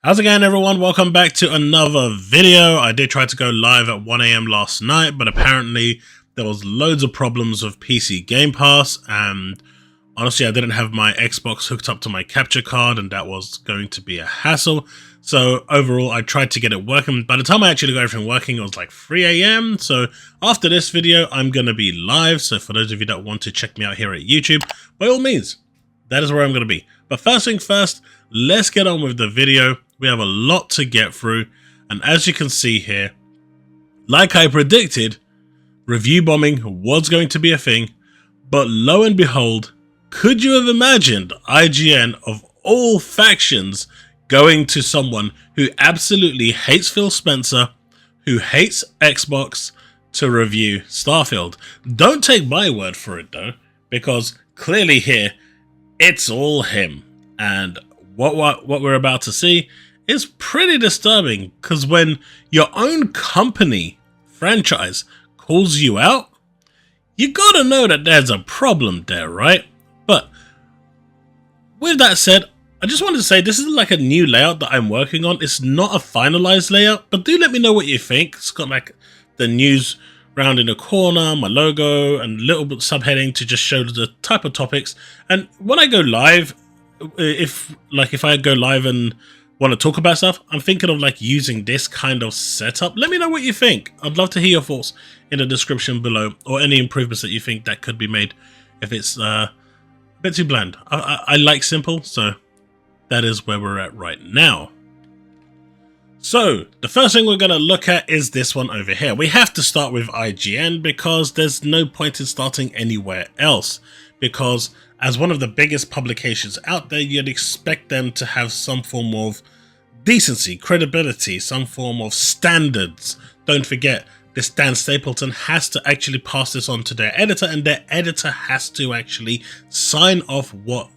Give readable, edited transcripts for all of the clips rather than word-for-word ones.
How's it going, everyone? Welcome back to another video. I did try to go live at 1 AM last night, but apparently there was loads of problems with PC Game Pass, and honestly I didn't have my Xbox hooked up to my capture card, and that was going to be a hassle. So overall I tried to get it working. By the time I actually got everything working, it was like 3 AM. So after this video I'm going to be live, so for those of you that want to check me out here at YouTube, by all means, that is where I'm going to be. But first thing first, let's get on with the video. We have a lot to get through, and as you can see here, like I predicted, review bombing was going to be a thing, but lo and behold, could you have imagined IGN of all factions going to someone who absolutely hates Phil Spencer, who hates Xbox, to review Starfield? Don't take my word for it though, because clearly here, it's all him. And what we're about to see is pretty disturbing, because when your own company franchise calls you out, you gotta know that there's a problem there, right? But with that said, I just wanted to say this is like a new layout that I'm working on. It's not a finalized layout, but do let me know what you think. It's got like the news round in the corner, my logo, and a little bit subheading to just show the type of topics. And when I go live, if I go live and want to talk about stuff, I'm thinking of like using this kind of setup. Let me know what you think. I'd love to hear your thoughts in the description below, or any improvements that you think that could be made if it's a bit too bland. I like simple, so that is where we're at right now. So the first thing we're going to look at is this one over here. We have to start with IGN because there's no point in starting anywhere else, because as one of the biggest publications out there, you'd expect them to have some form of decency, credibility, some form of standards. Don't forget, this Dan Stapleton has to actually pass this on to their editor, and their editor has to actually sign off what,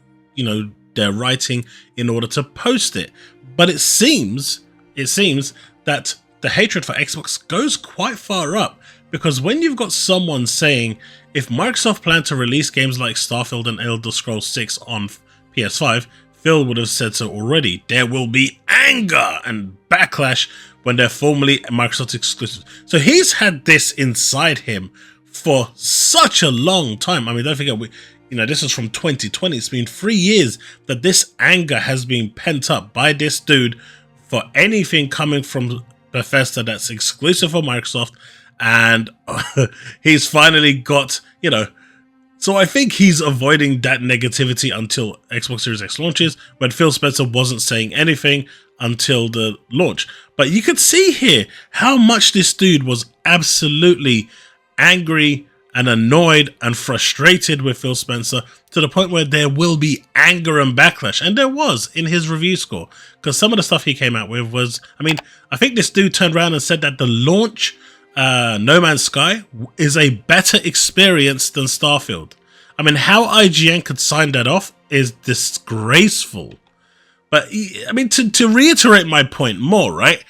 they're writing in order to post it. But it seems that the hatred for Xbox goes quite far up, because when you've got someone saying, if Microsoft planned to release games like Starfield and Elder Scrolls 6 on PS5, Phil would have said so already. There will be anger and backlash when they're formally Microsoft exclusive. So he's had this inside him for such a long time. I mean, don't forget, this is from 2020. It's been 3 years that this anger has been pent up by this dude for anything coming from Bethesda that's exclusive for Microsoft. And he's finally got, so I think he's avoiding that negativity until Xbox Series X launches, when Phil Spencer wasn't saying anything until the launch. But you could see here how much this dude was absolutely angry and annoyed and frustrated with Phil Spencer, to the point where there will be anger and backlash. And there was in his review score, because some of the stuff he came out with was, I think this dude turned around and said that the launch No Man's Sky is a better experience than Starfield. How IGN could sign that off is disgraceful. But to reiterate my point more, right?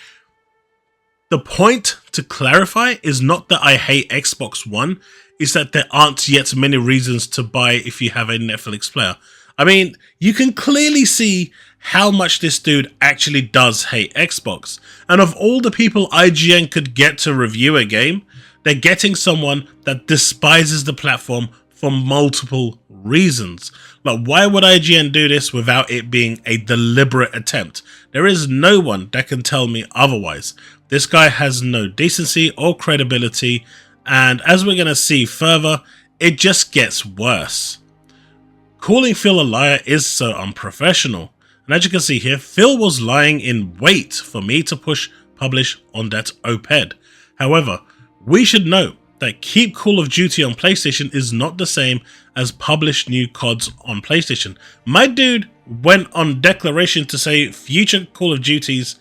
The point to clarify is not that I hate Xbox One, is that there aren't yet many reasons to buy if you have a Netflix player. You can clearly see how much this dude actually does hate Xbox. And of all the people IGN could get to review a game, they're getting someone that despises the platform for multiple reasons. Like, why would IGN do this without it being a deliberate attempt? There is no one that can tell me otherwise. This guy has no decency or credibility, and as we're going to see further, it just gets worse. Calling Phil a liar is so unprofessional. And as you can see here, Phil was lying in wait for me to publish on that op-ed. However, we should note that keep Call of Duty on PlayStation is not the same as publish new CODs on PlayStation. My dude went on declaration to say future Call of Duties,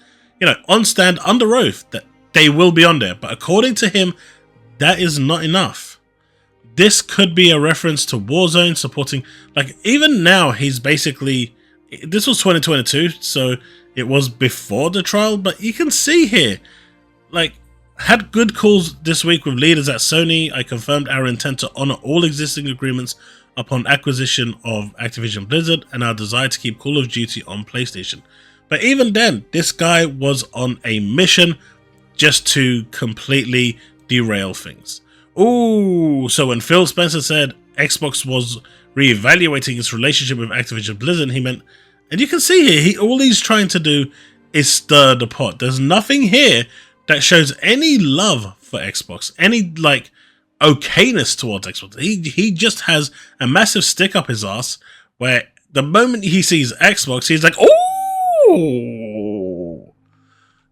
on stand under oath, that they will be on there. But according to him, that is not enough. This could be a reference to Warzone supporting, even now he's basically, this was 2022, so it was before the trial, but you can see here, had good calls this week with leaders at Sony. I confirmed our intent to honor all existing agreements upon acquisition of Activision Blizzard and our desire to keep Call of Duty on PlayStation. But even then, this guy was on a mission just to completely derail things. Ooh, so when Phil Spencer said Xbox was reevaluating its relationship with Activision Blizzard, he meant, and you can see here, all he's trying to do is stir the pot. There's nothing here that shows any love for Xbox, any like okayness towards Xbox. He just has a massive stick up his ass where the moment he sees Xbox, he's like, oh,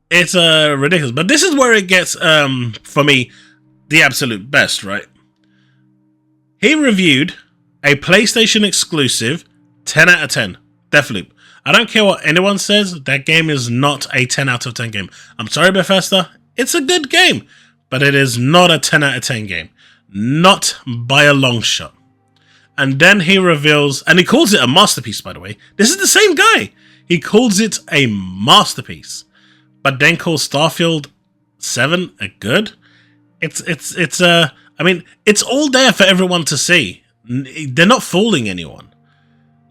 it's ridiculous. But this is where it gets, for me, the absolute best, right? He reviewed a PlayStation exclusive 10 out of 10. Deathloop. I don't care what anyone says, that game is not a 10 out of 10 game. I'm sorry, Bethesda, it's a good game, but it is not a 10 out of 10 game. Not by a long shot. And then he reveals, and he calls it a masterpiece, by the way. This is the same guy. He calls it a masterpiece, but then calls Starfield 7 a good. I mean, it's all there for everyone to see. They're not fooling anyone.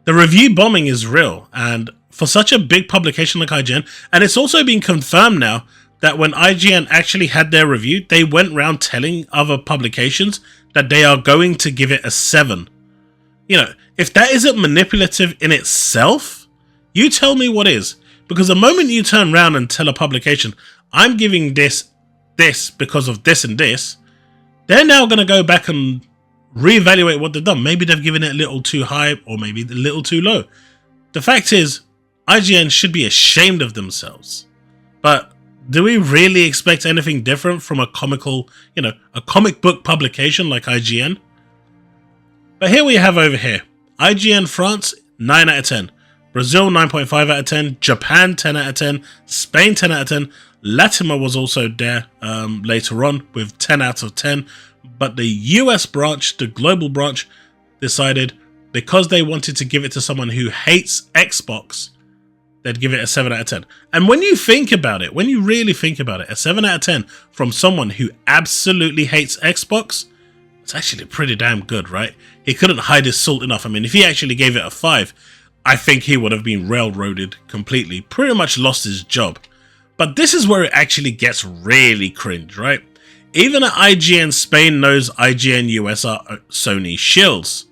The review bombing is real, and for such a big publication like IGN, and it's also been confirmed now that when IGN actually had their review, they went around telling other publications that they are going to give it a 7. You know, if that isn't manipulative in itself, you tell me what is. Because the moment you turn around and tell a publication, I'm giving this because of this and this, they're now going to go back and reevaluate what they've done. Maybe they've given it a little too high or maybe a little too low. The fact is, IGN should be ashamed of themselves. But do we really expect anything different from a comical, a comic book publication like IGN? But here we have over here, IGN France, 9 out of 10. Brazil, 9.5 out of 10. Japan, 10 out of 10. Spain, 10 out of 10. Latimer was also there later on with 10 out of 10. But the US branch, the global branch, decided because they wanted to give it to someone who hates Xbox, they'd give it a 7 out of 10. And when you think about it, when you really think about it, a 7 out of 10 from someone who absolutely hates Xbox, it's actually pretty damn good, right? He couldn't hide his salt enough. I mean, if he actually gave it a 5, I think he would have been railroaded completely, pretty much lost his job. But this is where it actually gets really cringe, right? Even at IGN Spain knows IGN US are Sony shills.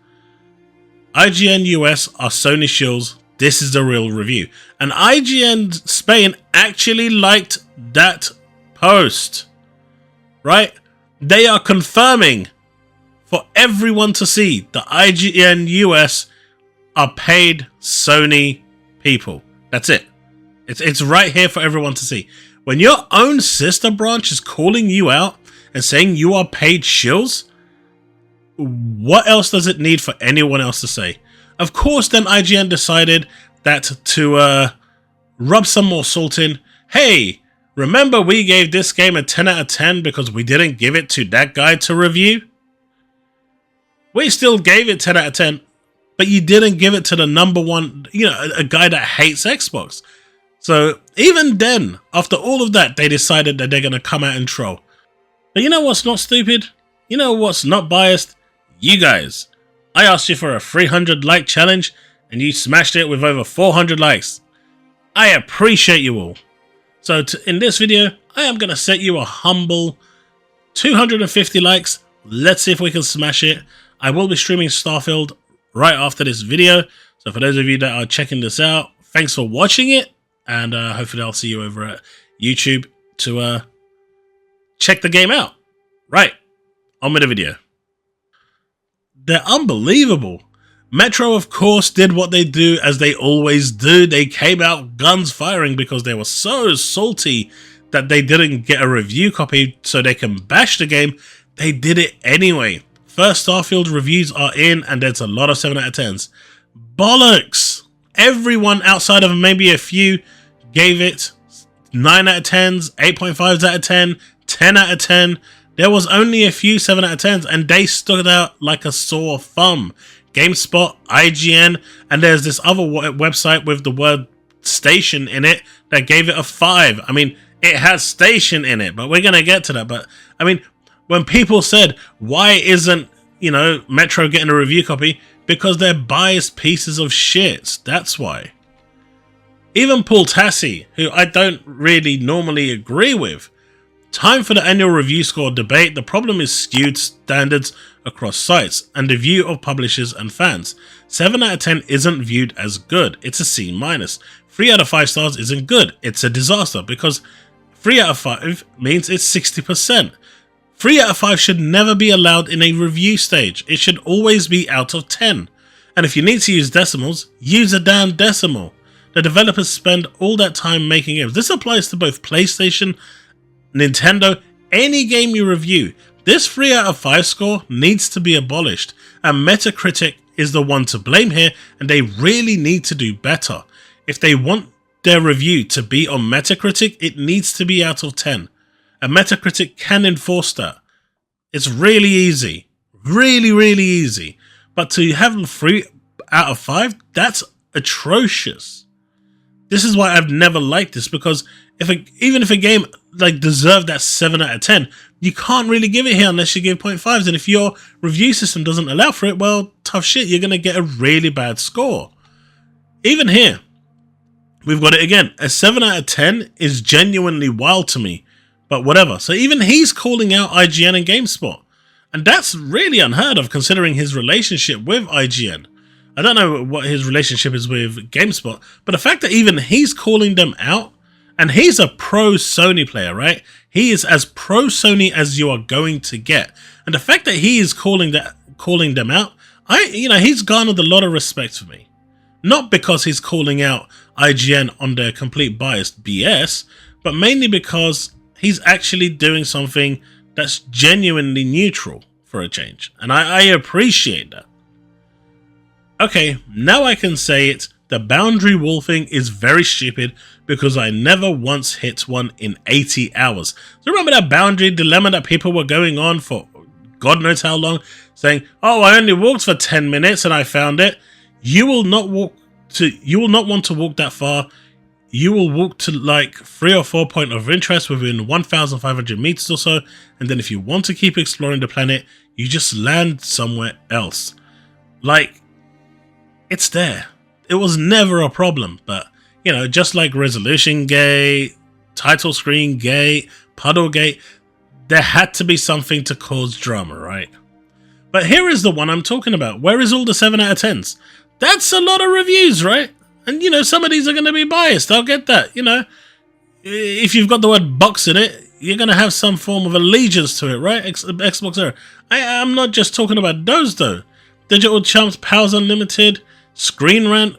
IGN US are Sony shills. This is the real review. And IGN Spain actually liked that post, right? They are confirming for everyone to see that IGN US are paid Sony people. That's it. It's right here for everyone to see. When your own sister branch is calling you out and saying you are paid shills, what else does it need for anyone else to say? Of course, then IGN decided that to rub some more salt in. Hey, remember we gave this game a 10 out of 10 because we didn't give it to that guy to review? We still gave it 10 out of 10, but you didn't give it to the number one, a guy that hates Xbox. So even then, after all of that, they decided that they're going to come out and troll. But you know what's not stupid? You know what's not biased? You guys. I asked you for a 300 like challenge and you smashed it with over 400 likes. I appreciate you all. So in this video, I am going to set you a humble 250 likes. Let's see if we can smash it. I will be streaming Starfield right after this video. So for those of you that are checking this out, thanks for watching it. And hopefully I'll see you over at YouTube to check the game out. Right, on with the video. They're unbelievable. Metro, of course, did what they do as they always do. They came out guns firing because they were so salty that they didn't get a review copy so they can bash the game. They did it anyway. First Starfield reviews are in and there's a lot of 7 out of 10s. Bollocks! Everyone outside of maybe a few gave it 9 out of 10s, 8.5s out of 10, 10 out of 10. There was only a few 7 out of 10s and they stood out like a sore thumb. GameSpot, IGN, and there's this other website with the word station in it that gave it a 5. I mean, it has station in it, but we're going to get to that. But I mean, when people said, why isn't, Metro getting a review copy? Because they're biased pieces of shit. That's why. Even Paul Tassi, who I don't really normally agree with. Time for the annual review score debate. The problem is skewed standards across sites and the view of publishers and fans. 7 out of 10 isn't viewed as good. It's a C-. 3 out of 5 stars isn't good. It's a disaster because 3 out of 5 means it's 60%. 3 out of 5 should never be allowed in a review stage. It should always be out of 10. And if you need to use decimals, use a damn decimal. The developers spend all that time making games. This applies to both PlayStation, Nintendo, any game you review. This 3 out of 5 score needs to be abolished, and Metacritic is the one to blame here, and they really need to do better. If they want their review to be on Metacritic, it needs to be out of 10, and Metacritic can enforce that. It's really easy, really easy, but to have 3 out of 5, that's atrocious. This is why I've never liked this, because even if a game like deserved that 7 out of 10, you can't really give it here unless you give 0.5s, and if your review system doesn't allow for it, well, tough shit, you're going to get a really bad score. Even here, we've got it again. A 7 out of 10 is genuinely wild to me, but whatever. So even he's calling out IGN and GameSpot, and that's really unheard of considering his relationship with IGN. I don't know what his relationship is with GameSpot, but the fact that even he's calling them out, and he's a pro Sony player, right? He is as pro Sony as you are going to get. And the fact that he is calling them out, he's garnered a lot of respect for me. Not because he's calling out IGN on their complete biased BS, but mainly because he's actually doing something that's genuinely neutral for a change. And I appreciate that. Okay, now I can say it. The boundary wolfing is very stupid because I never once hit one in 80 hours. So remember that boundary dilemma that people were going on for God knows how long, saying, "Oh, I only walked for 10 minutes and I found it." You will not want to walk that far. You will walk to like 3 or 4 points of interest within 1,500 meters or so, and then if you want to keep exploring the planet, you just land somewhere else. Like, it's there. It was never a problem, but, just like Resolution Gate, Title Screen Gate, Puddle Gate, there had to be something to cause drama, right? But here is the one I'm talking about. Where is all the 7 out of 10s? That's a lot of reviews, right? And, some of these are going to be biased. I'll get that, If you've got the word box in it, you're going to have some form of allegiance to it, right? Xbox Era. I'm not just talking about those, though. Digital Chumps, Powers Unlimited, Screen Rant,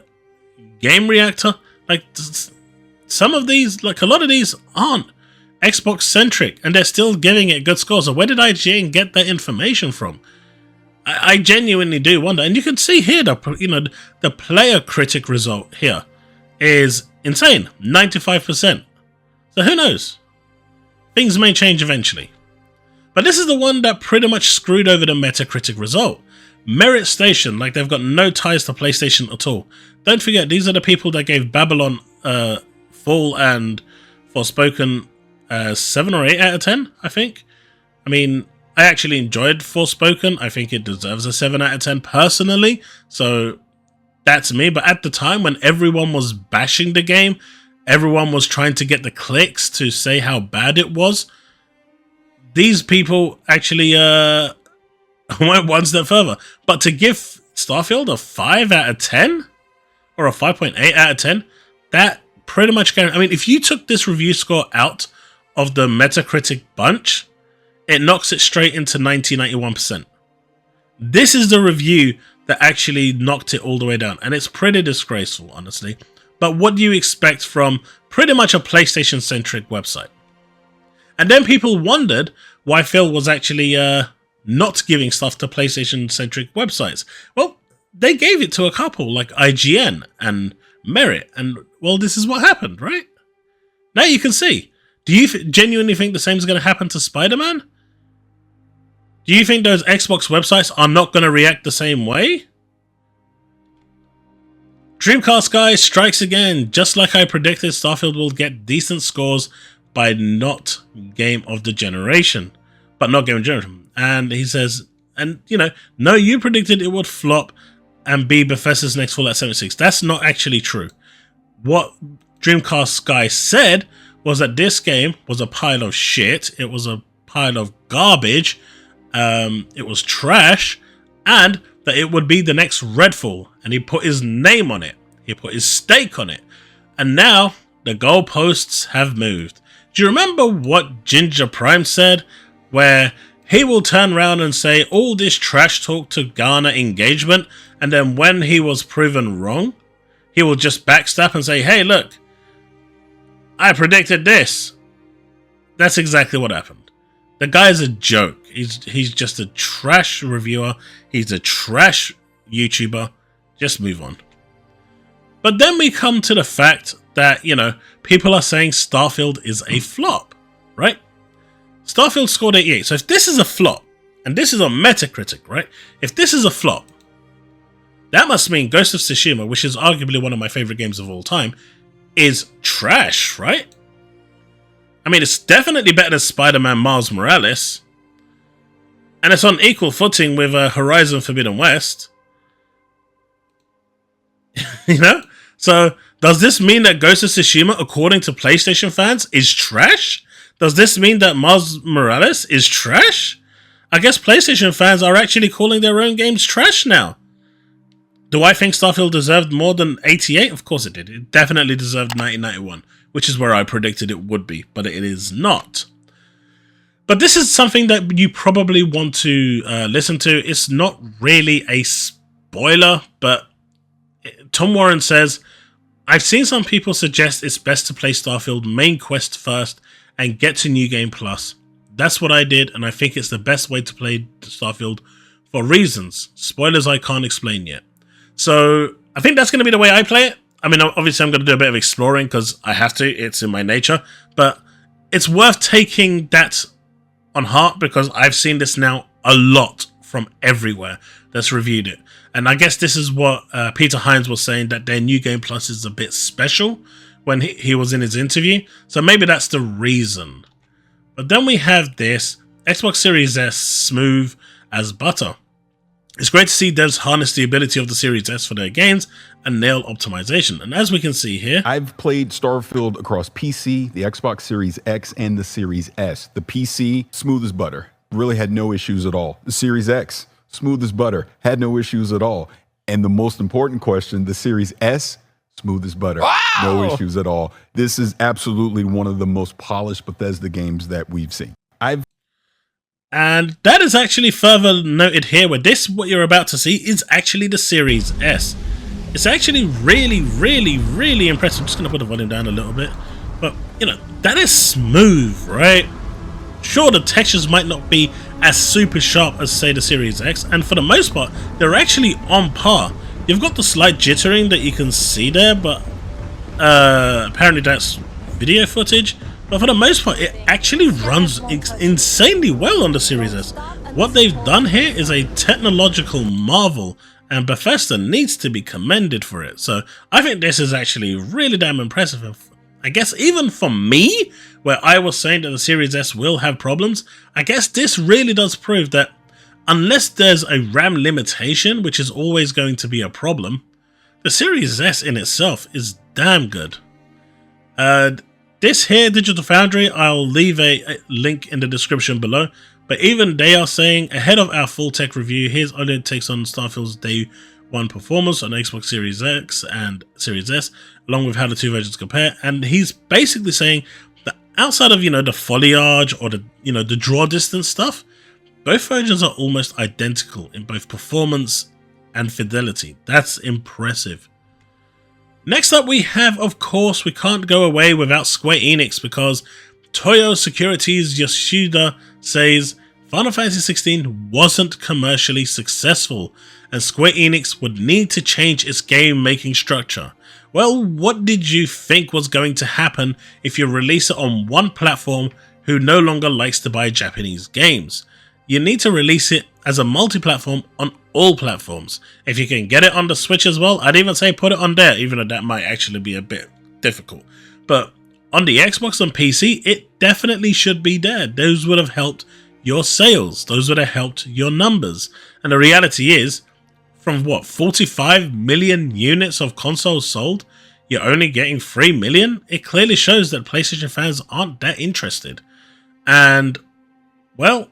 Game Reactor, like some of these, like a lot of these aren't Xbox centric, and they're still giving it good scores. So where did IGN get that information from? I genuinely do wonder. And you can see here the player critic result here is insane, 95%. So who knows? Things may change eventually. But this is the one that pretty much screwed over the Metacritic result. Merit Station, like they've got no ties to PlayStation at all. Don't forget, these are the people that gave Babylon Fall and Forspoken 7 or 8 out of 10, I think. I mean, I actually enjoyed Forspoken. I think it deserves a 7 out of 10 personally. So that's me. But at the time when everyone was bashing the game, everyone was trying to get the clicks to say how bad it was, these people actually went one step further. But to give Starfield a 5 out of 10 or a 5.8 out of 10, that pretty much guarantees. I mean, if you took this review score out of the Metacritic bunch, it knocks it straight into 91%. This is the review that actually knocked it all the way down, and it's pretty disgraceful, honestly. But what do you expect from pretty much a PlayStation-centric website? And then people wondered why Phil was actually not giving stuff to PlayStation-centric websites. Well, they gave it to a couple like IGN and Merit, and well, this is what happened, right? Now you can see. Do you genuinely think the same is going to happen to Spider-Man? Do you think those Xbox websites are not going to react the same way? Dreamcast Guy strikes again. Just like I predicted, Starfield will get decent scores by not Game of the Generation. But not Game of the Generation. And he says, and no, you predicted it would flop and be Bethesda's next Fallout 76. That's not actually true. What Dreamcast Guy said was that this game was a pile of shit. It was a pile of garbage. It was trash, and that it would be the next Redfall. And he put his name on it. He put his stake on it. And now the goalposts have moved. Do you remember what Ginger Prime said? Where he will turn around and say all this trash talk to garner engagement, and then when he was proven wrong, he will just backstab and say, hey, look, I predicted this. That's exactly what happened. The guy's a joke. He's just a trash reviewer. He's a trash YouTuber. Just move on. But then we come to the fact that, you know, people are saying Starfield is a flop, right? Starfield scored 88. So if this is a flop, and this is on Metacritic, right? If this is a flop, that must mean Ghost of Tsushima, which is arguably one of my favorite games of all time, is trash, right? I mean, it's definitely better than Spider-Man Miles Morales. And it's on equal footing with Horizon Forbidden West. You know? So, does this mean that Ghost of Tsushima, according to PlayStation fans, is trash? Does this mean that Miles Morales is trash? I guess PlayStation fans are actually calling their own games trash now. Do I think Starfield deserved more than 88? Of course it did. It definitely deserved 1991, which is where I predicted it would be, but it is not. But this is something that you probably want to listen to. It's not really a spoiler, but Tom Warren says, I've seen some people suggest it's best to play Starfield main quest first and get to New Game Plus. That's what I did, and I think it's the best way to play Starfield for reasons. Spoilers I can't explain yet. So I think that's going to be the way I play it. I mean, obviously I'm going to do a bit of exploring because I have to. It's in my nature. But it's worth taking that on heart because I've seen this now a lot from everywhere that's reviewed it. And I guess this is what Peter Hines was saying, that their New Game Plus is a bit special when he was in his interview. So maybe that's the reason. But then we have this Xbox Series S smooth as butter. It's great to see devs harness the ability of the Series S for their gains and nail optimization. And as we can see here, I've played Starfield across PC, the Xbox Series X, and the Series S. The PC, smooth as butter. Really had no issues at all. The Series X, smooth as butter. Had no issues at all. And the most important question, the Series S, smooth as butter. Wow! No issues at all. This is absolutely one of the most polished Bethesda games that we've seen. And that is actually further noted here, where this, what you're about to see, is actually the Series S. It's actually really, really, really impressive. I'm just going to put the volume down a little bit. But, you know, that is smooth, right? Sure, the textures might not be as super sharp as, say, the Series X. And for the most part, they're actually on par. You've got the slight jittering that you can see there, but apparently that's video footage. But for the most part, it actually runs insanely well on the Series S. What they've done here is a technological marvel, and Bethesda needs to be commended for it. So I think this is actually really damn impressive. I guess even for me, where I was saying that the Series S will have problems, I guess this really does prove that unless there's a RAM limitation, which is always going to be a problem, the Series S in itself is damn good. This here, Digital Foundry, I'll leave a link in the description below. But even they are saying, ahead of our full tech review, here's OLED takes on Starfield's day one performance on Xbox Series X and Series S, along with how the two versions compare. And he's basically saying that outside of, you know, the foliage or the, you know, the draw distance stuff, both versions are almost identical in both performance and fidelity. That's impressive. Next up we have, of course, we can't go away without Square Enix, because Toyo Securities Yoshida says Final Fantasy XVI wasn't commercially successful and Square Enix would need to change its game making structure. Well, what did you think was going to happen if you release it on one platform who no longer likes to buy Japanese games? You need to release it as a multi-platform on all platforms. If you can get it on the Switch as well, I'd even say put it on there, even though that might actually be a bit difficult. But on the Xbox and PC, it definitely should be there. Those would have helped your sales. Those would have helped your numbers. And the reality is, from what, 45 million units of consoles sold? you're only getting 3 million, it clearly shows that PlayStation fans aren't that interested. And, well,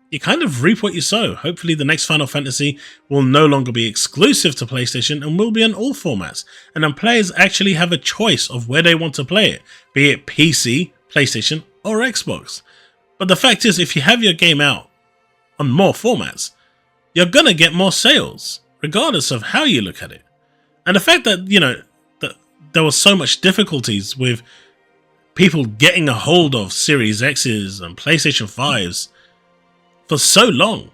you kind of reap what you sow. Hopefully the next Final Fantasy will no longer be exclusive to PlayStation and will be on all formats. And then players actually have a choice of where they want to play it, be it PC, PlayStation, or Xbox. But the fact is, if you have your game out on more formats, you're gonna get more sales, regardless of how you look at it. And the fact that, you know, that there was so much difficulties with people getting a hold of Series X's and PlayStation 5s for so long,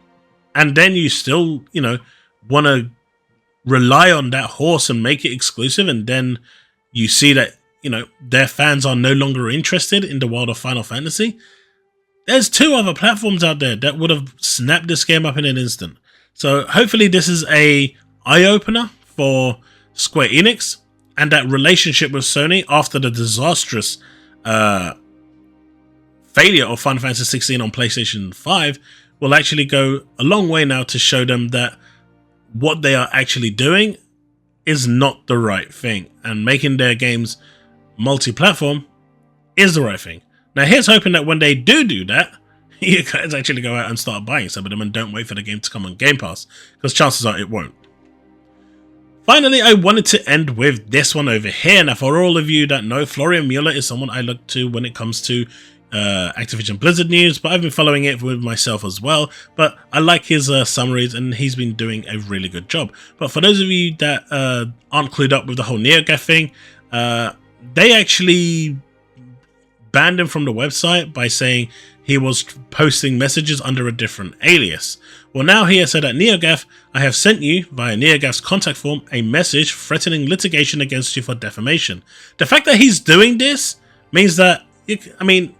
and then you still, you know, want to rely on that horse and make it exclusive, and then you see that, you know, their fans are no longer interested in the world of Final Fantasy. There's 2 other platforms out there that would have snapped this game up in an instant. So hopefully this is a eye-opener for Square Enix, and that relationship with Sony after the disastrous failure of Final Fantasy 16 on PlayStation 5 will actually go a long way now to show them that what they are actually doing is not the right thing, and making their games multi-platform is the right thing. Now here's hoping that when they do that, you guys actually go out and start buying some of them and don't wait for the game to come on Game Pass, because chances are it won't. Finally, I wanted to end with this one over here. Now, for all of you that know, Florian is someone I look to when it comes to Activision Blizzard news, but I've been following it with myself as well. But I like his summaries, and he's been doing a really good job. But for those of you that aren't clued up with the whole NeoGaf thing, they actually banned him from the website by saying he was posting messages under a different alias. Well, now he has said at NeoGaf, I have sent you, via NeoGaf's contact form, a message threatening litigation against you for defamation. The fact that he's doing this means that, I mean,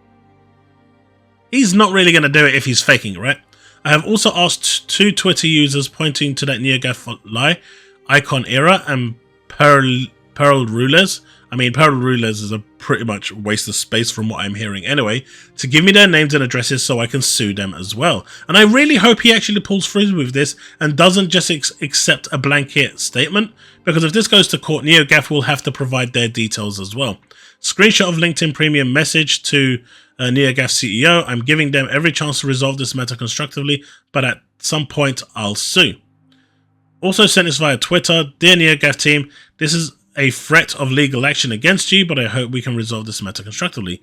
he's not really going to do it if he's faking, right? I have also asked 2 Twitter users pointing to that NeoGaf lie, Icon Era and Pearl Rulers. I mean, Pearl Rulers is a pretty much waste of space from what I'm hearing anyway, to give me their names and addresses so I can sue them as well. And I really hope he actually pulls through with this and doesn't just accept a blanket statement, because if this goes to court, NeoGaf will have to provide their details as well. Screenshot of LinkedIn Premium message to NeoGaf CEO, I'm giving them every chance to resolve this matter constructively, but at some point I'll sue. Also sent this via Twitter, dear NeoGaf team, this is a threat of legal action against you, but I hope we can resolve this matter constructively.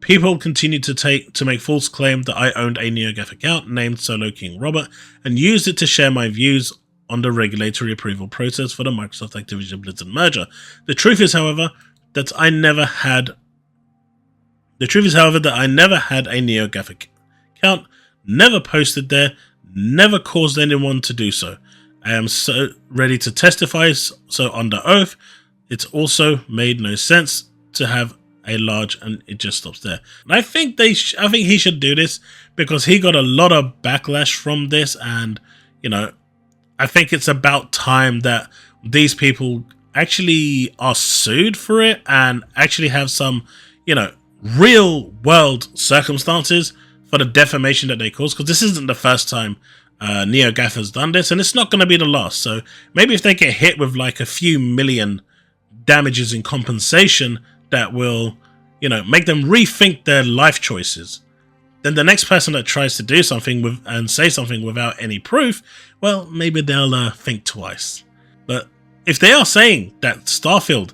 People continue to make false claim that I owned a NeoGaf account named Solo King Robert and used it to share my views on the regulatory approval process for the Microsoft Activision Blizzard merger. The truth is, however, that I never had a NeoGaf account, never posted there, never caused anyone to do so. I am so ready to testify, so under oath. It's also made no sense to have a large, and it just stops there. And I think I think he should do this because he got a lot of backlash from this, and you know, I think it's about time that these people actually are sued for it and actually have some, you know, real world circumstances for the defamation that they caused, because this isn't the first time NeoGaf has done this, and it's not going to be the last. So maybe if they get hit with like a few million damages in compensation that will, you know, make them rethink their life choices, then the next person that tries to do something with and say something without any proof, well, maybe they'll think twice. But if they are saying that Starfield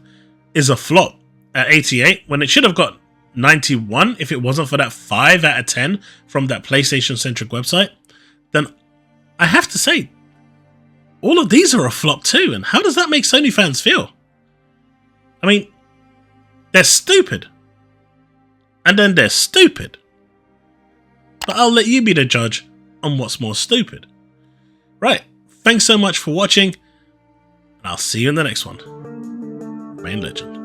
is a flop at 88 when it should have got 91 if it wasn't for that 5 out of 10 from that PlayStation centric website, then I have to say all of these are a flop too. And how does that make Sony fans feel? I mean, they're stupid. And then they're stupid. But I'll let you be the judge on what's more stupid. Right, thanks so much for watching, and I'll see you in the next one. Remain legend.